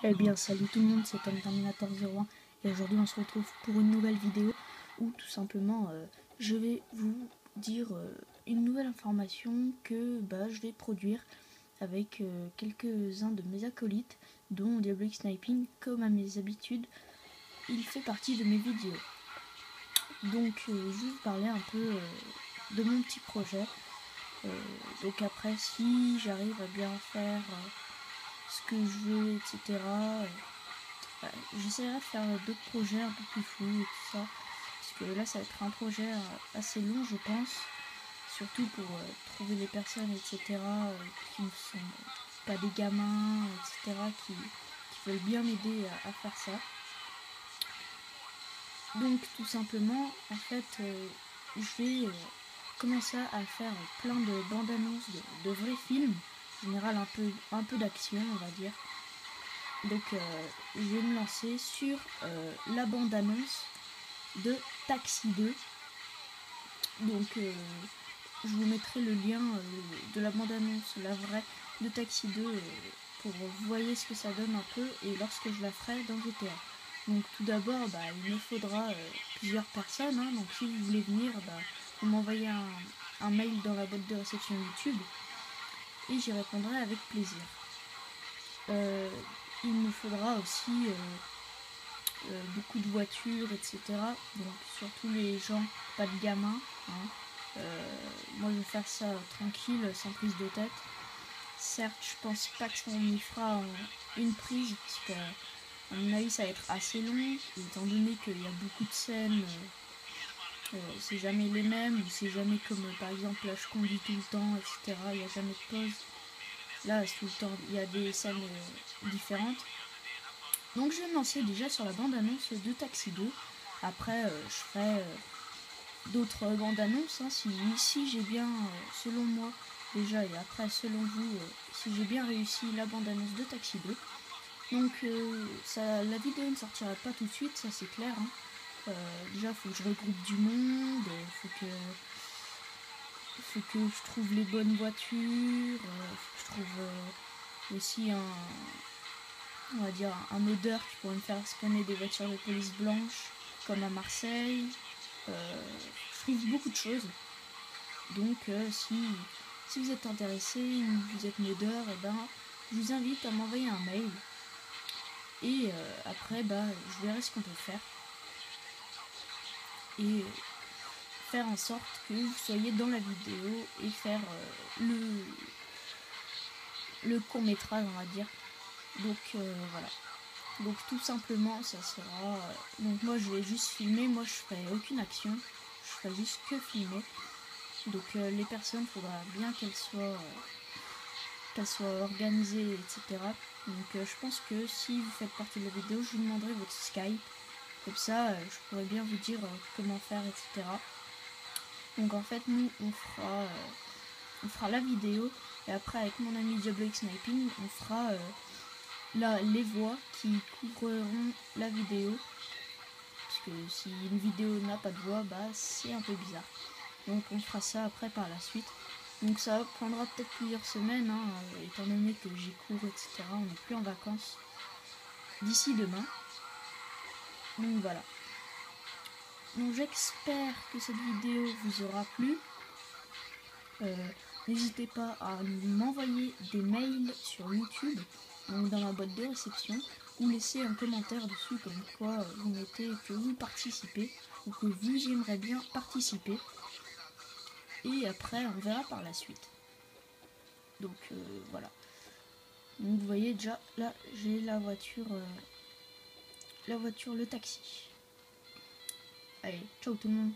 Eh bien salut tout le monde, c'est Tom Terminator 01 et aujourd'hui on se retrouve pour une nouvelle vidéo où tout simplement je vais vous dire une nouvelle information que je vais produire avec quelques-uns de mes acolytes dont Diabolic Sniping. Comme à mes habitudes, il fait partie de mes vidéos. Donc je vais vous parler un peu de mon petit projet. Donc après, si j'arrive à bien faire ce que je veux, etc., j'essaierai de faire d'autres projets un peu plus fous et tout ça, parce que là ça va être un projet assez long je pense, surtout pour trouver les personnes, etc., qui ne sont pas des gamins, etc., qui veulent bien m'aider à faire ça. Donc tout simplement, en fait, je vais commencer à faire plein de bandes annonces de vrais films, en général un peu d'action on va dire. Donc je vais me lancer sur la bande annonce de Taxi 2. Donc je vous mettrai le lien de la bande annonce, la vraie, de Taxi 2 pour vous voyez ce que ça donne un peu et lorsque je la ferai dans GTA. Donc tout d'abord il me faudra plusieurs personnes, hein. Donc si vous voulez venir, vous m'envoyez un mail dans la boîte de réception YouTube et j'y répondrai avec plaisir. Il me faudra aussi beaucoup de voitures, etc. Donc surtout les gens, pas de gamins, hein. Moi je vais faire ça tranquille, sans prise de tête. Certes, je pense pas qu'on y fera une prise, parce que à mon avis ça va être assez long, étant donné qu'il y a beaucoup de scènes, c'est jamais les mêmes, ou c'est jamais comme par exemple là je conduis tout le temps, etc. Il n'y a jamais de pause. Là c'est tout le temps, il y a des scènes différentes. Donc je vais me lancer déjà sur la bande-annonce de Taxi 2. Après je ferai d'autres bandes annonces, hein, si j'ai bien, selon moi déjà, et après selon vous, si j'ai bien réussi la bande annonce de Taxi 2. Donc la vidéo ne sortira pas tout de suite, ça c'est clair, hein. Déjà il faut que je regroupe du monde, faut que je trouve les bonnes voitures, faut que je trouve aussi on va dire un modeur qui pourrait me faire spawner des voitures de police blanches comme à Marseille. Je trouve beaucoup de choses. Donc si vous êtes intéressé, vous êtes modeur, je vous invite à m'envoyer un mail. Et après je verrai ce qu'on peut faire. Et faire en sorte que vous soyez dans la vidéo et faire le court métrage on va dire. Donc voilà. Donc tout simplement ça sera... donc moi je vais juste filmer, moi je ferai aucune action, je ferai juste que filmer. Donc les personnes, il faudra bien qu'elles soient organisées, etc. Donc je pense que si vous faites partie de la vidéo, je vous demanderai votre Skype. Comme ça je pourrais bien vous dire comment faire, etc. Donc en fait nous on fera la vidéo et après avec mon ami Diabolic Sniping on fera les voix qui couvriront la vidéo, parce que si une vidéo n'a pas de voix, c'est un peu bizarre. Donc on fera ça après par la suite. Donc ça prendra peut-être plusieurs semaines, hein, étant donné que j'ai cours, etc. On n'est plus en vacances d'ici demain. Donc voilà. Donc j'espère que cette vidéo vous aura plu. N'hésitez pas à m'envoyer des mails sur YouTube, donc dans ma boîte de réception, ou laisser un commentaire dessus comme quoi vous mettez que vous participez ou que vous aimeriez bien participer. Et après on verra par la suite. Donc voilà. Donc vous voyez déjà là j'ai la voiture, le taxi. Allez, ciao tout le monde.